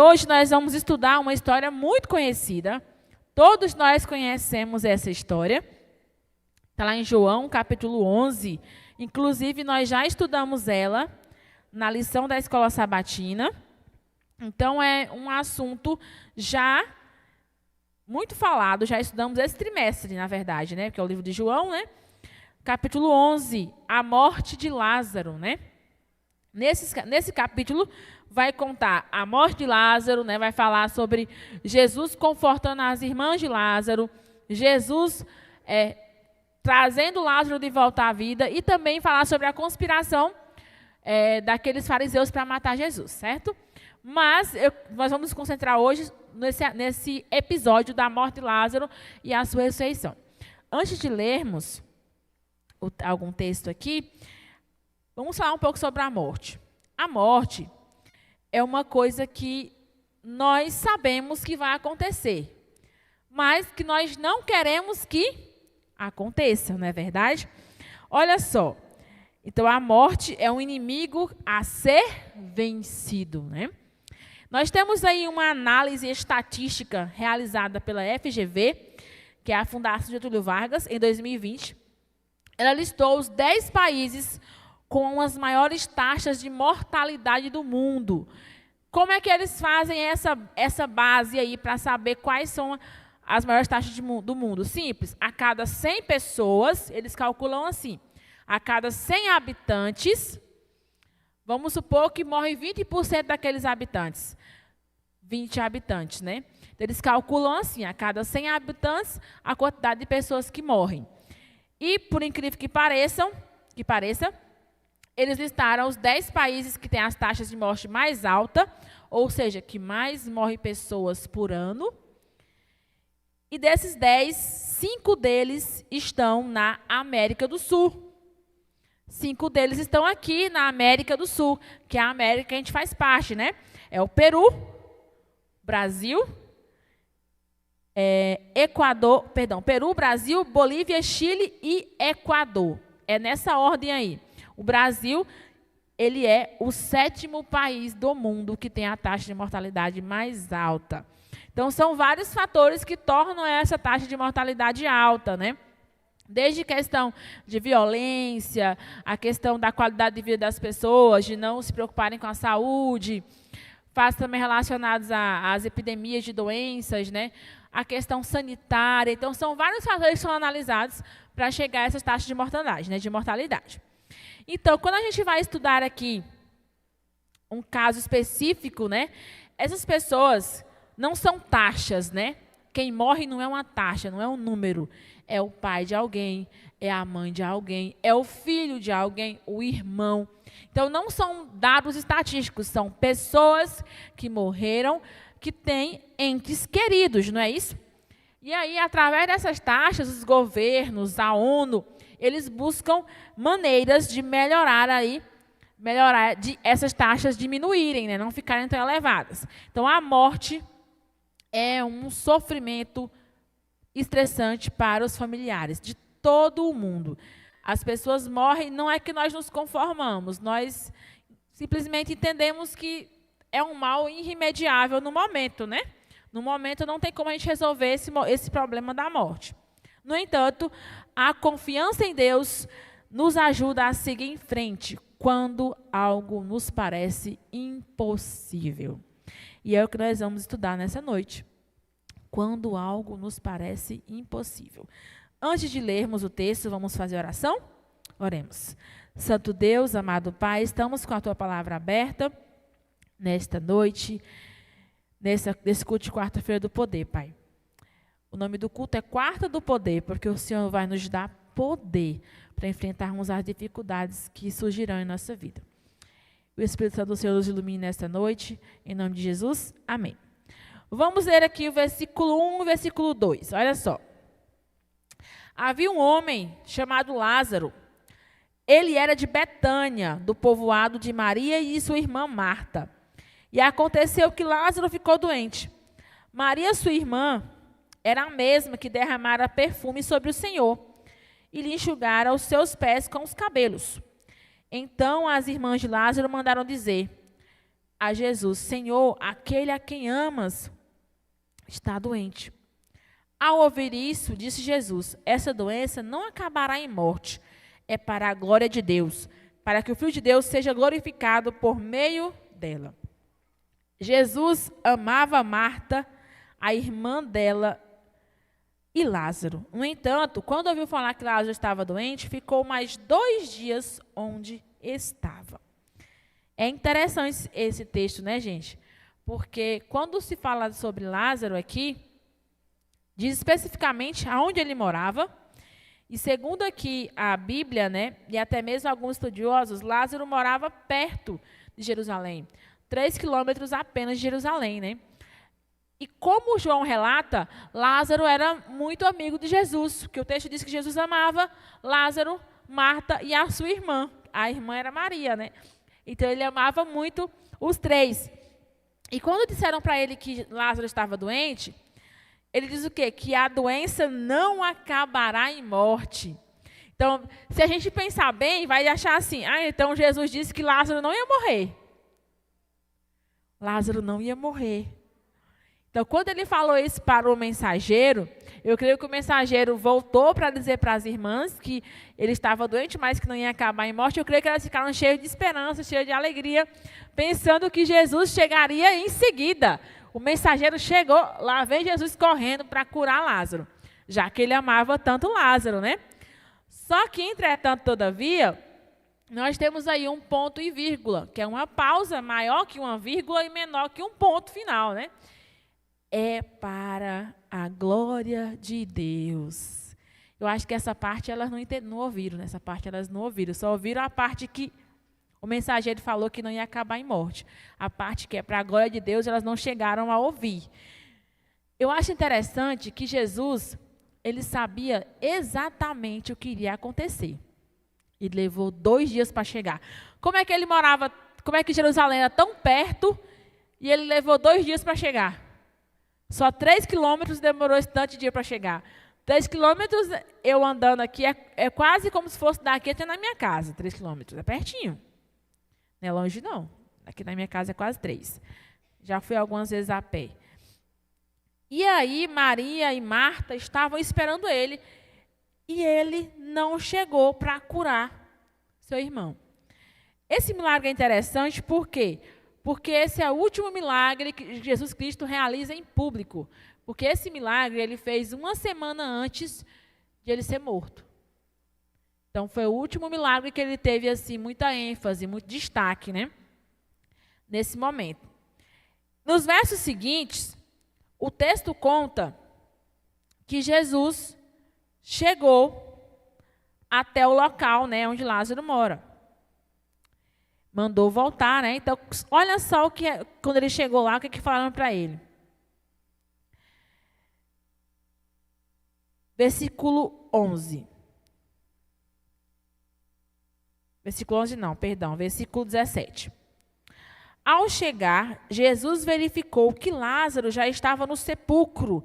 Hoje nós vamos estudar uma história muito conhecida. Todos nós conhecemos essa história. Está lá em João, capítulo 11. Inclusive, nós já estudamos ela na lição da escola sabatina. Então, é um assunto já muito falado. Já estudamos esse trimestre, na verdade, né? Porque é o livro de João, né? Capítulo 11, a morte de Lázaro, né? Nesse capítulo, vai contar a morte de Lázaro, né? Vai falar sobre Jesus confortando as irmãs de Lázaro, Jesus trazendo Lázaro de volta à vida e também falar sobre a conspiração daqueles fariseus para matar Jesus, certo? Mas nós vamos nos concentrar hoje nesse episódio da morte de Lázaro e a sua ressurreição. Antes de lermos algum texto aqui, vamos falar um pouco sobre a morte. A morte é uma coisa que nós sabemos que vai acontecer, mas que nós não queremos que aconteça, não é verdade? Olha só, então a morte é um inimigo a ser vencido, né? Nós temos aí uma análise estatística realizada pela FGV, que é a Fundação Getúlio Vargas, em 2020. Ela listou os 10 países com as maiores taxas de mortalidade do mundo. Como é que eles fazem essa base aí para saber quais são as maiores taxas do mundo? Simples, a cada 100 pessoas, eles calculam assim, a cada 100 habitantes, vamos supor que morre 20% daqueles habitantes, 20 habitantes, né? Eles calculam assim, a cada 100 habitantes, a quantidade de pessoas que morrem. E, por incrível que pareça, eles listaram os 10 países que têm as taxas de morte mais altas, ou seja, que mais morrem pessoas por ano. E desses 10, 5 deles estão na América do Sul. 5 deles estão aqui na América do Sul, que é a América que a gente faz parte, né? É o Peru, Brasil, Peru, Brasil, Bolívia, Chile e Equador. É nessa ordem aí. O Brasil, ele é o 7º país do mundo que tem a taxa de mortalidade mais alta. Então, são vários fatores que tornam essa taxa de mortalidade alta, né? Desde questão de violência, a questão da qualidade de vida das pessoas, de não se preocuparem com a saúde, fatos também relacionados às epidemias de doenças, né? A questão sanitária. Então, são vários fatores que são analisados para chegar a essas taxas de mortalidade, né? De mortalidade. Então, quando a gente vai estudar aqui um caso específico, né? Essas pessoas não são taxas, né? Quem morre não é uma taxa, não é um número. É o pai de alguém, é a mãe de alguém, é o filho de alguém, o irmão. Então, não são dados estatísticos, são pessoas que morreram, que têm entes queridos, não é isso? E aí, através dessas taxas, os governos, a ONU, eles buscam maneiras de melhorar essas taxas diminuírem, né? Não ficarem tão elevadas. Então, a morte é um sofrimento estressante para os familiares de todo o mundo. As pessoas morrem, não é que nós nos conformamos, nós simplesmente entendemos que é um mal irremediável no momento, né? No momento não tem como a gente resolver esse problema da morte. No entanto, a confiança em Deus nos ajuda a seguir em frente quando algo nos parece impossível. E é o que nós vamos estudar nessa noite. Quando algo nos parece impossível. Antes de lermos o texto, vamos fazer oração? Oremos. Santo Deus, amado Pai, estamos com a Tua palavra aberta nesta noite, nesse culto de quarta-feira do poder, Pai. O nome do culto é Quarta do Poder, porque o Senhor vai nos dar poder para enfrentarmos as dificuldades que surgirão em nossa vida. O Espírito Santo do Senhor nos ilumine nesta noite, em nome de Jesus, amém. Vamos ler aqui o versículo 1 e o versículo 2, olha só. Havia um homem chamado Lázaro. Ele era de Betânia, do povoado de Maria e sua irmã Marta. E aconteceu que Lázaro ficou doente. Maria, sua irmã, era a mesma que derramara perfume sobre o Senhor e lhe enxugara os seus pés com os cabelos. Então as irmãs de Lázaro mandaram dizer: a Jesus: Senhor, aquele a quem amas está doente. Ao ouvir isso, disse Jesus: essa doença não acabará em morte, é para a glória de Deus, para que o Filho de Deus seja glorificado por meio dela. Jesus amava Marta, a irmã dela, e Lázaro. No entanto, quando ouviu falar que Lázaro estava doente, ficou mais 2 dias onde estava. É interessante esse texto, né, gente? Porque quando se fala sobre Lázaro aqui, diz especificamente aonde ele morava. E segundo aqui a Bíblia, né, e até mesmo alguns estudiosos, Lázaro morava perto de Jerusalém. 3 quilômetros apenas de Jerusalém, né? E como João relata, Lázaro era muito amigo de Jesus, porque o texto diz que Jesus amava Lázaro, Marta e a sua irmã. A irmã era Maria, né? Então ele amava muito os 3. E quando disseram para ele que Lázaro estava doente, ele diz o quê? Que a doença não acabará em morte. Então, se a gente pensar bem, vai achar assim: então Jesus disse que Lázaro não ia morrer. Lázaro não ia morrer. Então, quando ele falou isso para o mensageiro, eu creio que o mensageiro voltou para dizer para as irmãs que ele estava doente, mas que não ia acabar em morte. Eu creio que elas ficaram cheias de esperança, cheias de alegria, pensando que Jesus chegaria em seguida. O mensageiro chegou, lá vem Jesus correndo para curar Lázaro, já que ele amava tanto Lázaro, né? Só que, entretanto, todavia, nós temos aí um ponto e vírgula, que é uma pausa maior que uma vírgula e menor que um ponto final, né? É para a glória de Deus. Eu acho que essa parte elas não ouviram, né? Essa parte elas não ouviram, só ouviram a parte que o mensageiro falou que não ia acabar em morte. A parte que é para a glória de Deus, elas não chegaram a ouvir. Eu acho interessante que Jesus, ele sabia exatamente o que iria acontecer. E levou 2 dias para chegar. Como é que ele morava, como é que Jerusalém era tão perto e ele levou 2 dias para chegar? Só 3 quilômetros demorou esse tanto de dia para chegar. 3 quilômetros, eu andando aqui, é quase como se fosse daqui até na minha casa. 3 quilômetros, é pertinho. Não é longe, não. Aqui na minha casa é quase 3. Já fui algumas vezes a pé. E aí, Maria e Marta estavam esperando ele. E ele não chegou para curar seu irmão. Esse milagre é interessante por quê? Porque esse é o último milagre que Jesus Cristo realiza em público. Porque esse milagre ele fez 1 semana antes de ele ser morto. Então, foi o último milagre que ele teve assim, muita ênfase, muito destaque, né? Nesse momento. Nos versos seguintes, o texto conta que Jesus chegou até o local, né, onde Lázaro mora. Mandou voltar, né? Então, olha só o que quando ele chegou lá, o que falaram para ele. Versículo 11. Versículo 11 não, perdão, versículo 17. Ao chegar, Jesus verificou que Lázaro já estava no sepulcro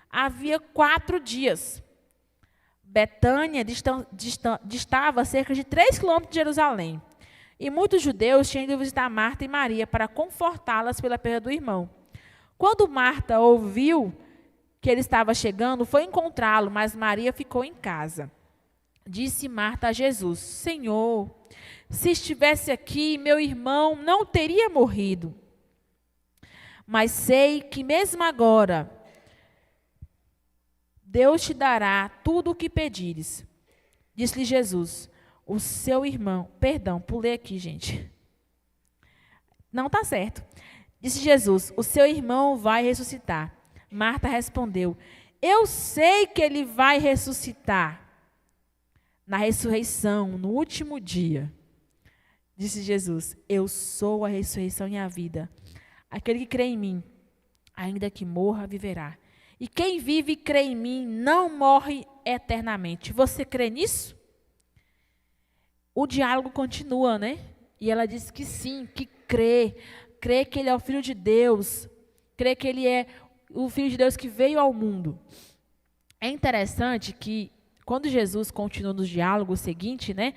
havia 4 dias. Betânia distava cerca de 3 quilômetros de Jerusalém. E muitos judeus tinham ido visitar Marta e Maria para confortá-las pela perda do irmão. Quando Marta ouviu que ele estava chegando, foi encontrá-lo, mas Maria ficou em casa. Disse Marta a Jesus: Senhor, se estivesse aqui, meu irmão não teria morrido. Mas sei que mesmo agora, Deus te dará tudo o que pedires. Disse-lhe Jesus: o seu irmão... Perdão, pulei aqui, gente. Não está certo. Disse Jesus: o seu irmão vai ressuscitar. Marta respondeu: eu sei que ele vai ressuscitar na ressurreição, no último dia. Disse Jesus: eu sou a ressurreição e a vida. Aquele que crê em mim, ainda que morra, viverá. E quem vive e crê em mim não morre eternamente. Você crê nisso? O diálogo continua, né? E ela diz que sim, que crê. Crê que ele é o Filho de Deus. Crê que ele é o Filho de Deus que veio ao mundo. É interessante que, quando Jesus continua no diálogo seguinte, né?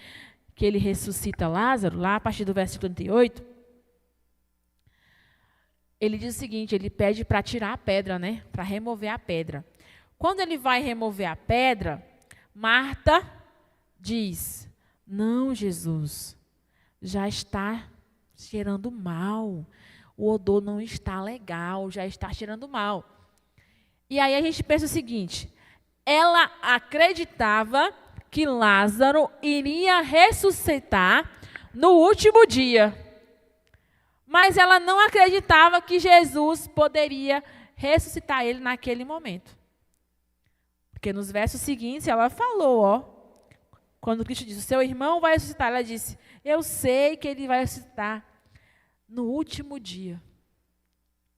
Que ele ressuscita Lázaro, lá a partir do versículo 38, ele diz o seguinte, ele pede para tirar a pedra, né? Para remover a pedra. Quando ele vai remover a pedra, Marta diz, não, Jesus, já está cheirando mal. O odor não está legal, já está cheirando mal. E aí a gente pensa o seguinte, ela acreditava que Lázaro iria ressuscitar no último dia. Mas ela não acreditava que Jesus poderia ressuscitar ele naquele momento. Porque nos versos seguintes ela falou, quando Cristo disse, seu irmão vai ressuscitar, ela disse, eu sei que ele vai ressuscitar no último dia.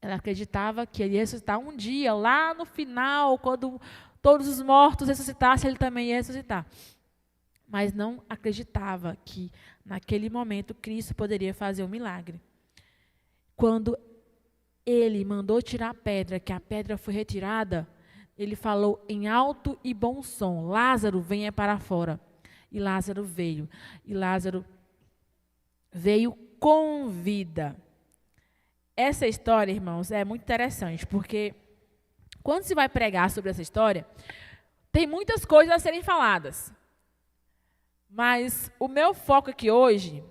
Ela acreditava que ele ia ressuscitar um dia, lá no final, quando todos os mortos ressuscitassem, ele também ia ressuscitar. Mas não acreditava que naquele momento Cristo poderia fazer um milagre. Quando ele mandou tirar a pedra, que a pedra foi retirada, ele falou em alto e bom som, Lázaro, venha para fora. E Lázaro veio. E Lázaro veio com vida. Essa história, irmãos, é muito interessante, porque quando se vai pregar sobre essa história, tem muitas coisas a serem faladas. Mas o meu foco aqui hoje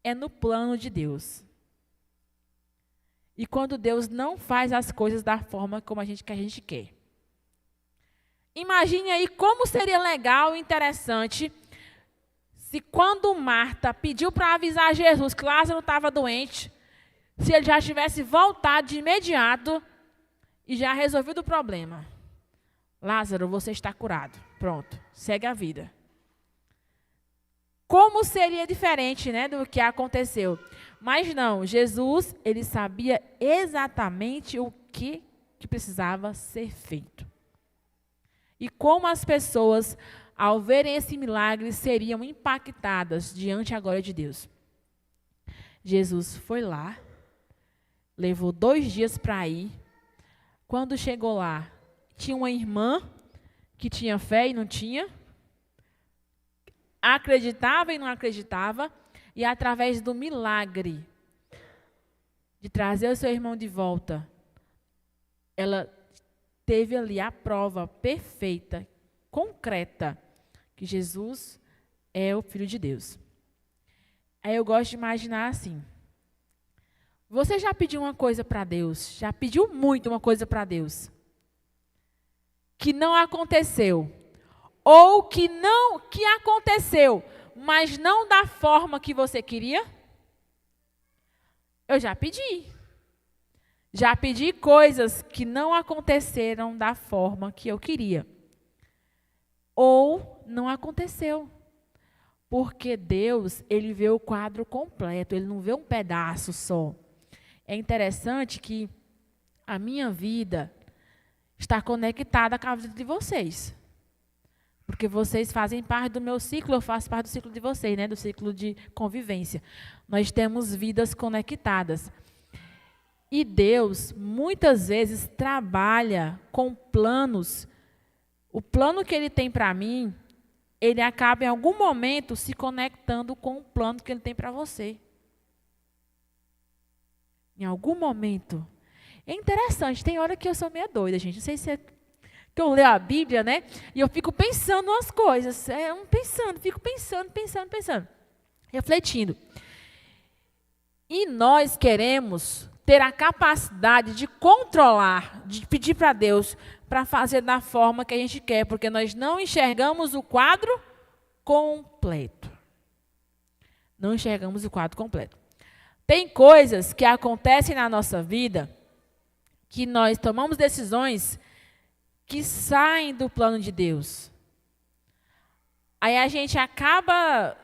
é no plano de Deus. E quando Deus não faz as coisas da forma como a gente quer. Imagine aí como seria legal e interessante se quando Marta pediu para avisar Jesus que Lázaro estava doente, se ele já tivesse voltado de imediato e já resolvido o problema. Lázaro, você está curado. Pronto, segue a vida. Como seria diferente, né, do que aconteceu? Mas não, Jesus, ele sabia exatamente o que precisava ser feito. E como as pessoas, ao verem esse milagre, seriam impactadas diante a glória de Deus. Jesus foi lá, levou 2 dias para ir. Quando chegou lá, tinha uma irmã que tinha fé e não tinha, acreditava e não acreditava, e através do milagre de trazer o seu irmão de volta, ela teve ali a prova perfeita, concreta, que Jesus é o Filho de Deus. Aí eu gosto de imaginar assim, você já pediu uma coisa para Deus, já pediu muito uma coisa para Deus, que não aconteceu, ou que aconteceu, mas não da forma que você queria? Eu já pedi. Já pedi coisas que não aconteceram da forma que eu queria. Ou não aconteceu. Porque Deus, ele vê o quadro completo, ele não vê um pedaço só. É interessante que a minha vida está conectada com a vida de vocês. Porque vocês fazem parte do meu ciclo, eu faço parte do ciclo de vocês, né? Do ciclo de convivência. Nós temos vidas conectadas. E Deus, muitas vezes, trabalha com planos. O plano que Ele tem para mim, ele acaba em algum momento se conectando com o plano que Ele tem para você. Em algum momento. É interessante, tem hora que eu sou meio doida, gente. Não sei se é que eu leio a Bíblia, né? E eu fico pensando nas coisas. Fico pensando. Refletindo. E nós queremos ter a capacidade de controlar, de pedir para Deus para fazer da forma que a gente quer, porque nós não enxergamos o quadro completo. Não enxergamos o quadro completo. Tem coisas que acontecem na nossa vida que nós tomamos decisões que saem do plano de Deus. Aí a gente acaba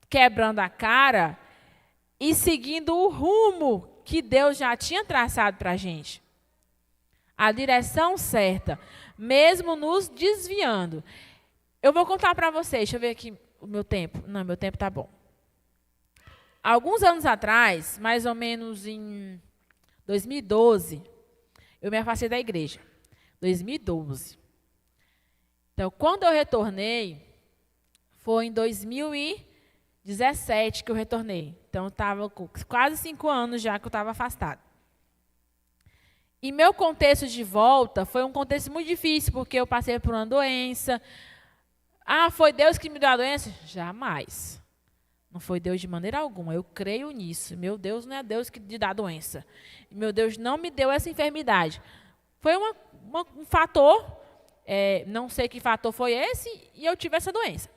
quebrando a cara e seguindo o rumo que Deus já tinha traçado para a gente. A direção certa, mesmo nos desviando. Eu vou contar para vocês, deixa eu ver aqui o meu tempo. Não, meu tempo está bom. Alguns anos atrás, mais ou menos em 2012, eu me afastei da igreja. 2012. Então, quando eu retornei, foi em 2017 que eu retornei. Então, eu estava com quase 5 anos já que eu estava afastado. E meu contexto de volta foi um contexto muito difícil, porque eu passei por uma doença. Ah, foi Deus que me deu a doença? Jamais. Não foi Deus de maneira alguma. Eu creio nisso. Meu Deus não é Deus que te dá a doença. Meu Deus não me deu essa enfermidade. Foi um fator, não sei que fator foi esse, e eu tive essa doença.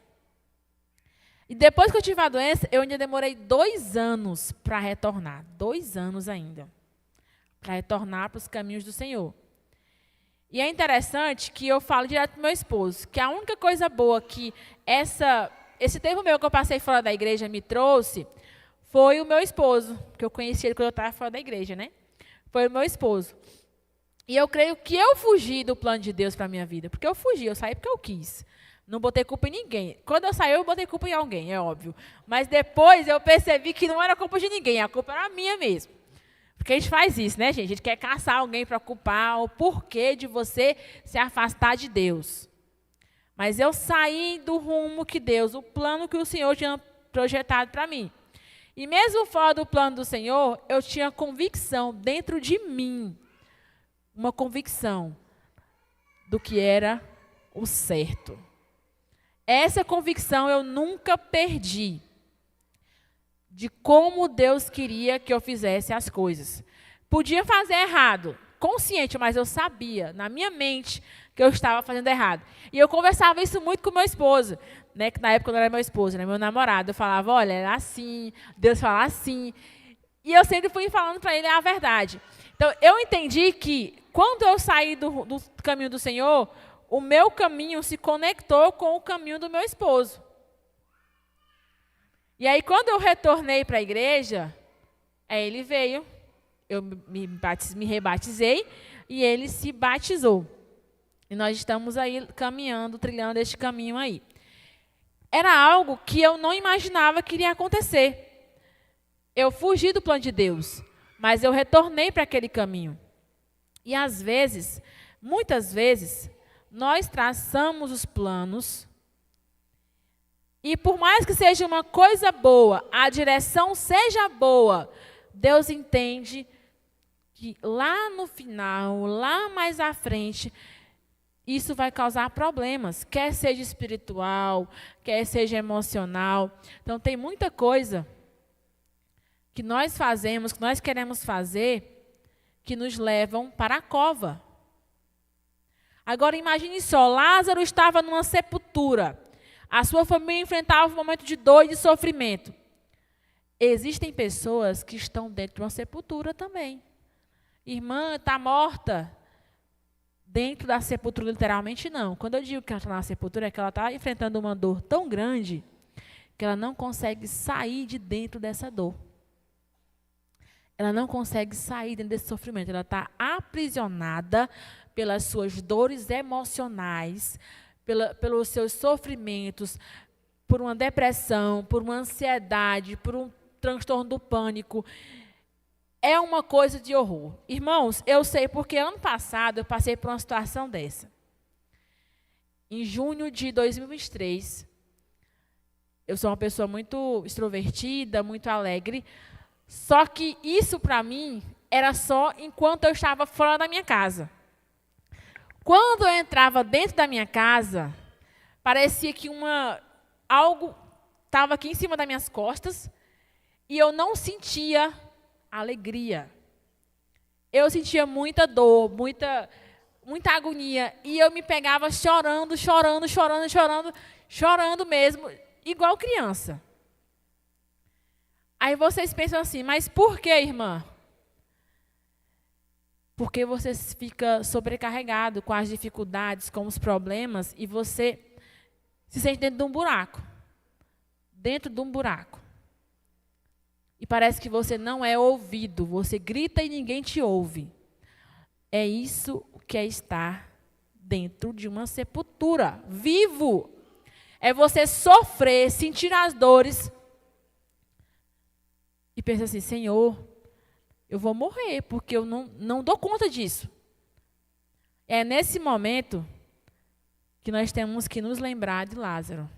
E depois que eu tive a doença, eu ainda demorei 2 anos para retornar. 2 anos ainda. Para retornar para os caminhos do Senhor. E é interessante que eu falo direto para o meu esposo, que a única coisa boa que esse tempo meu que eu passei fora da igreja me trouxe foi o meu esposo, que eu conheci ele quando eu estava fora da igreja, né? Foi o meu esposo. E eu creio que eu fugi do plano de Deus para a minha vida, porque eu fugi, eu saí porque eu quis. Não botei culpa em ninguém. Quando eu saí, eu botei culpa em alguém, é óbvio. Mas depois eu percebi que não era culpa de ninguém, a culpa era minha mesmo. Porque a gente faz isso, né, gente? A gente quer caçar alguém para culpar o porquê de você se afastar de Deus. Mas eu saí do rumo que Deus, o plano que o Senhor tinha projetado para mim. E mesmo fora do plano do Senhor, eu tinha convicção dentro de mim, uma convicção do que era o certo. Essa convicção eu nunca perdi, de como Deus queria que eu fizesse as coisas. Podia fazer errado, consciente, mas eu sabia, na minha mente, que eu estava fazendo errado. E eu conversava isso muito com meu esposo, né, que na época não era meu esposo, era meu namorado. Eu falava, olha, era assim, Deus fala assim. E eu sempre fui falando para ele a verdade. Então, eu entendi que, quando eu saí do caminho do Senhor, o meu caminho se conectou com o caminho do meu esposo. E aí, quando eu retornei para a igreja, ele veio, eu me rebatizei, e ele se batizou. E nós estamos aí caminhando, trilhando este caminho aí. Era algo que eu não imaginava que iria acontecer. Eu fugi do plano de Deus, mas eu retornei para aquele caminho. E às vezes, muitas vezes, nós traçamos os planos, e por mais que seja uma coisa boa, a direção seja boa, Deus entende que lá no final, lá mais à frente, isso vai causar problemas, quer seja espiritual, quer seja emocional. Então, tem muita coisa que nós fazemos, que nós queremos fazer, que nos levam para a cova. Agora, imagine só, Lázaro estava numa sepultura. A sua família enfrentava um momento de dor e de sofrimento. Existem pessoas que estão dentro de uma sepultura também. Irmã, está morta. Dentro da sepultura, literalmente, não. Quando eu digo que ela está na sepultura, é que ela está enfrentando uma dor tão grande que ela não consegue sair de dentro dessa dor. Ela não consegue sair dentro desse sofrimento. Ela está aprisionada pelas suas dores emocionais, pelos seus sofrimentos, por uma depressão, por uma ansiedade, por um transtorno do pânico. É uma coisa de horror. Irmãos, eu sei porque ano passado eu passei por uma situação dessa. Em junho de 2023, eu sou uma pessoa muito extrovertida, muito alegre, só que isso para mim era só enquanto eu estava fora da minha casa. Quando eu entrava dentro da minha casa, parecia que algo estava aqui em cima das minhas costas e eu não sentia alegria. Eu sentia muita dor, muita agonia, e eu me pegava chorando mesmo, igual criança. Aí vocês pensam assim, mas por que, irmã? Porque você fica sobrecarregado com as dificuldades, com os problemas, e você se sente dentro de um buraco. Dentro de um buraco. E parece que você não é ouvido. Você grita e ninguém te ouve. É isso que é estar dentro de uma sepultura. Vivo. É você sofrer, sentir as dores. E pensar assim, Senhor, eu vou morrer, porque eu não dou conta disso. É nesse momento que nós temos que nos lembrar de Lázaro.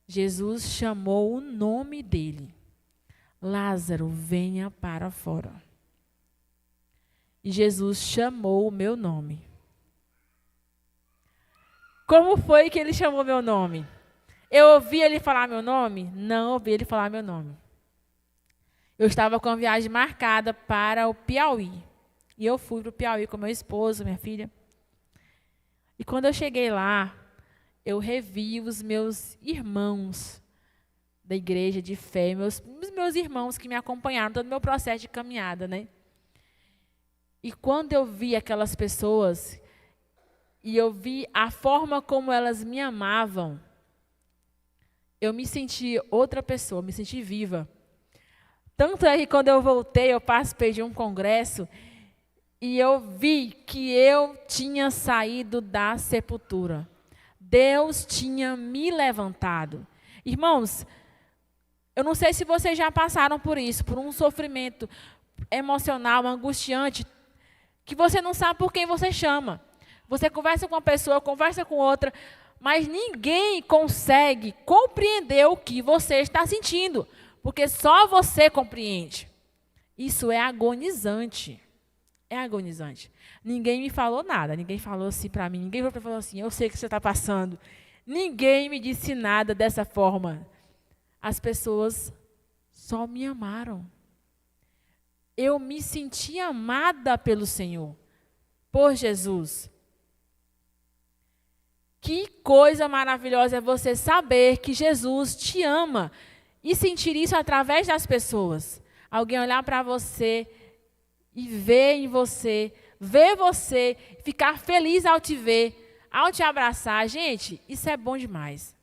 Jesus chamou o nome dele. Lázaro, venha para fora. e Jesus chamou o meu nome. Como foi que ele chamou meu nome? Eu ouvi ele falar meu nome? Não ouvi ele falar meu nome. Eu estava com a viagem marcada para o Piauí. E eu fui para o Piauí com meu esposo, minha filha. E quando eu cheguei lá, eu revi os meus irmãos da igreja de fé, os meus irmãos que me acompanharam todo o meu processo de caminhada, né? E quando eu vi aquelas pessoas, e eu vi a forma como elas me amavam, eu me senti outra pessoa, me senti viva. Tanto é que quando eu voltei, eu participei de um congresso, e eu vi que eu tinha saído da sepultura. Deus tinha me levantado. Irmãos, eu não sei se vocês já passaram por isso, por um sofrimento emocional, angustiante, que você não sabe por quem você chama. Você conversa com uma pessoa, conversa com outra, mas ninguém consegue compreender o que você está sentindo, porque só você compreende. Isso é agonizante. É agonizante. Ninguém me falou nada, ninguém falou assim para mim, ninguém falou assim, eu sei o que você está passando. Ninguém me disse nada dessa forma. As pessoas só me amaram. Eu me senti amada pelo Senhor, por Jesus. Que coisa maravilhosa é você saber que Jesus te ama e sentir isso através das pessoas. Alguém olhar para você e ver em você, ver você, ficar feliz ao te ver, ao te abraçar. Gente, isso é bom demais.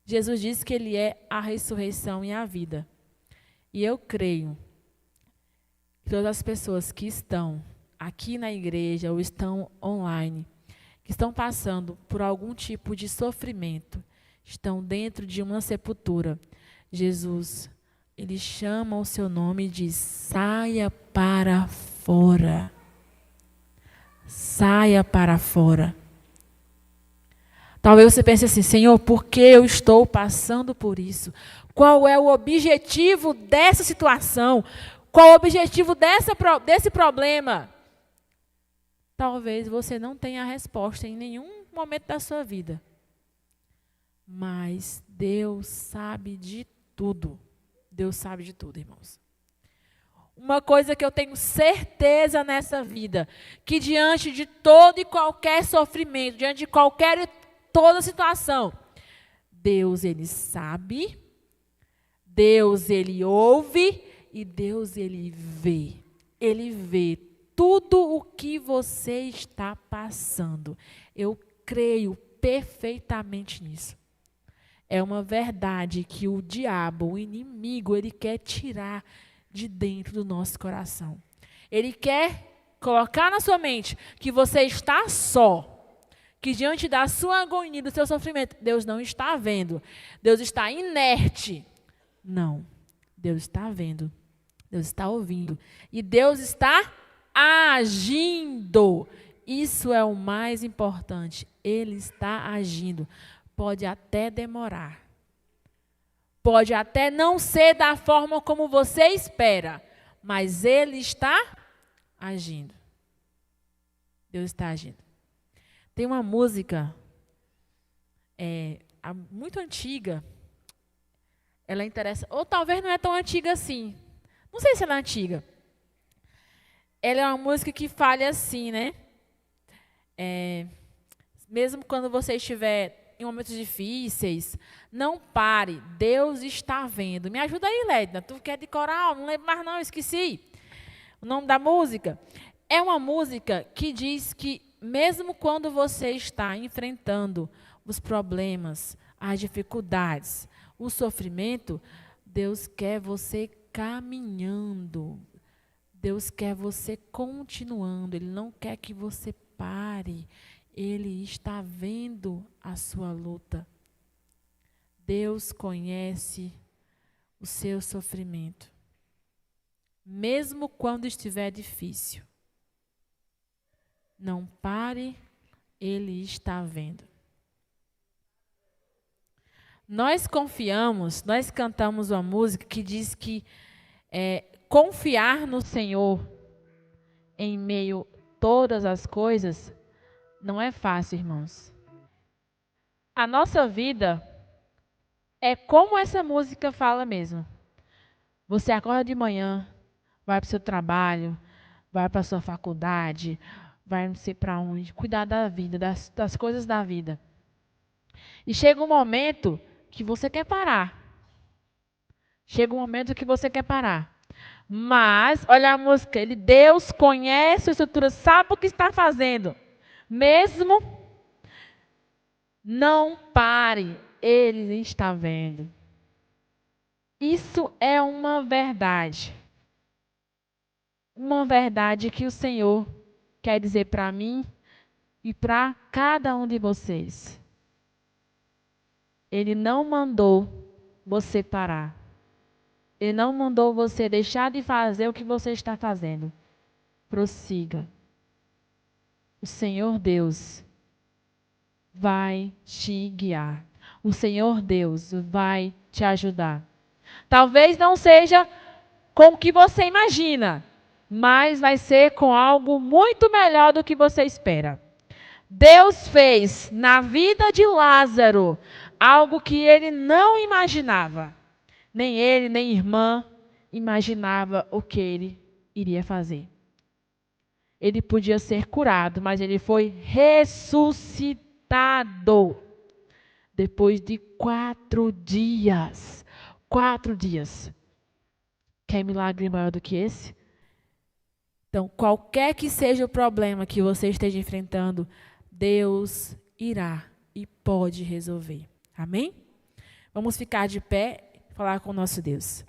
Jesus disse que Ele é a ressurreição e a vida. E eu creio que todas as pessoas que estão aqui na igreja ou estão online, que estão passando por algum tipo de sofrimento, estão dentro de uma sepultura, Jesus, Ele chama o seu nome e diz, saia para fora. Saia para fora. Talvez você pense assim, Senhor, por que eu estou passando por isso? Qual é o objetivo dessa situação? Qual o objetivo desse problema? Talvez você não tenha a resposta em nenhum momento da sua vida. Mas Deus sabe de tudo. Deus sabe de tudo, irmãos. Uma coisa que eu tenho certeza nessa vida, que diante de todo e qualquer sofrimento, diante de toda situação, Deus, Ele sabe, Deus, Ele ouve e Deus, Ele vê. Ele vê tudo o que você está passando. Eu creio perfeitamente nisso. É uma verdade que o diabo, o inimigo, ele quer tirar de dentro do nosso coração. Ele quer colocar na sua mente que você está só. Que diante da sua agonia, do seu sofrimento, Deus não está vendo. Deus está inerte. Não. Deus está vendo. Deus está ouvindo. E Deus está agindo. Isso é o mais importante. Ele está agindo. Pode até demorar. Pode até não ser da forma como você espera. Mas Ele está agindo. Deus está agindo. Tem uma música muito antiga. Ela interessa, ou talvez não é tão antiga assim. Não sei se ela é antiga. Ela é uma música que fala assim, né? Mesmo quando você estiver em momentos difíceis, não pare. Deus está vendo. Me ajuda aí, Lédna. Tu quer decorar? Não lembro mais não, esqueci. O nome da música. É uma música que diz que mesmo quando você está enfrentando os problemas, as dificuldades, o sofrimento, Deus quer você caminhando. Deus quer você continuando. Ele não quer que você pare. Ele está vendo a sua luta. Deus conhece o seu sofrimento. Mesmo quando estiver difícil. Não pare, Ele está vendo. Nós confiamos, nós cantamos uma música que diz que confiar no Senhor em meio a todas as coisas, não é fácil, irmãos. A nossa vida é como essa música fala mesmo. Você acorda de manhã, vai para o seu trabalho, vai para a sua faculdade, vai não sei para onde, cuidar da vida, das coisas da vida. E chega um momento que você quer parar. Chega um momento que você quer parar. Mas, olha a música, Deus conhece a estrutura, sabe o que está fazendo. Mesmo não pare, Ele está vendo. Isso é uma verdade. Uma verdade que o Senhor quer dizer para mim e para cada um de vocês. Ele não mandou você parar. Ele não mandou você deixar de fazer o que você está fazendo. Prossiga. O Senhor Deus vai te guiar. O Senhor Deus vai te ajudar. Talvez não seja com o que você imagina, mas vai ser com algo muito melhor do que você espera. Deus fez na vida de Lázaro algo que ele não imaginava. Nem ele, nem a irmã imaginava o que ele iria fazer. Ele podia ser curado, mas ele foi ressuscitado. Depois de 4 dias. 4 dias. Quer milagre maior do que esse? Então, qualquer que seja o problema que você esteja enfrentando, Deus irá e pode resolver. Amém? Vamos ficar de pé e falar com o nosso Deus.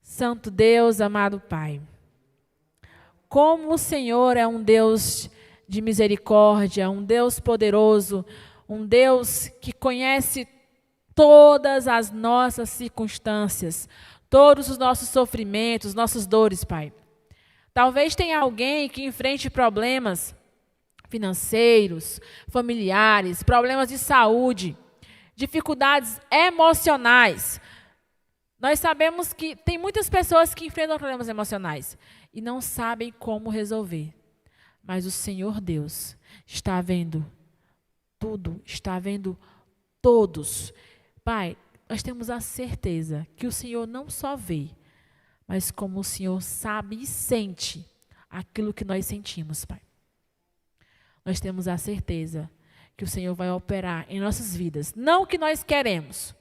Santo Deus, amado Pai, como o Senhor é um Deus de misericórdia, um Deus poderoso, um Deus que conhece todas as nossas circunstâncias, todos os nossos sofrimentos, nossas dores, Pai. Talvez tenha alguém que enfrente problemas financeiros, familiares, problemas de saúde, dificuldades emocionais. Nós sabemos que tem muitas pessoas que enfrentam problemas emocionais e não sabem como resolver. Mas o Senhor Deus está vendo tudo, está vendo todos. Pai, nós temos a certeza que o Senhor não só vê, mas como o Senhor sabe e sente aquilo que nós sentimos, Pai. Nós temos a certeza que o Senhor vai operar em nossas vidas. Não o que nós queremos,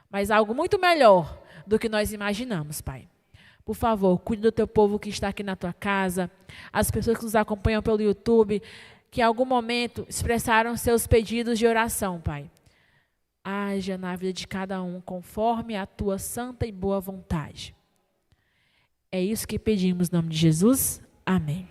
mas algo muito melhor do que nós imaginamos, Pai. Por favor, cuide do teu povo que está aqui na tua casa, as pessoas que nos acompanham pelo YouTube, que em algum momento expressaram seus pedidos de oração, Pai. Haja na vida de cada um conforme a tua santa e boa vontade. É isso que pedimos em nome de Jesus. Amém.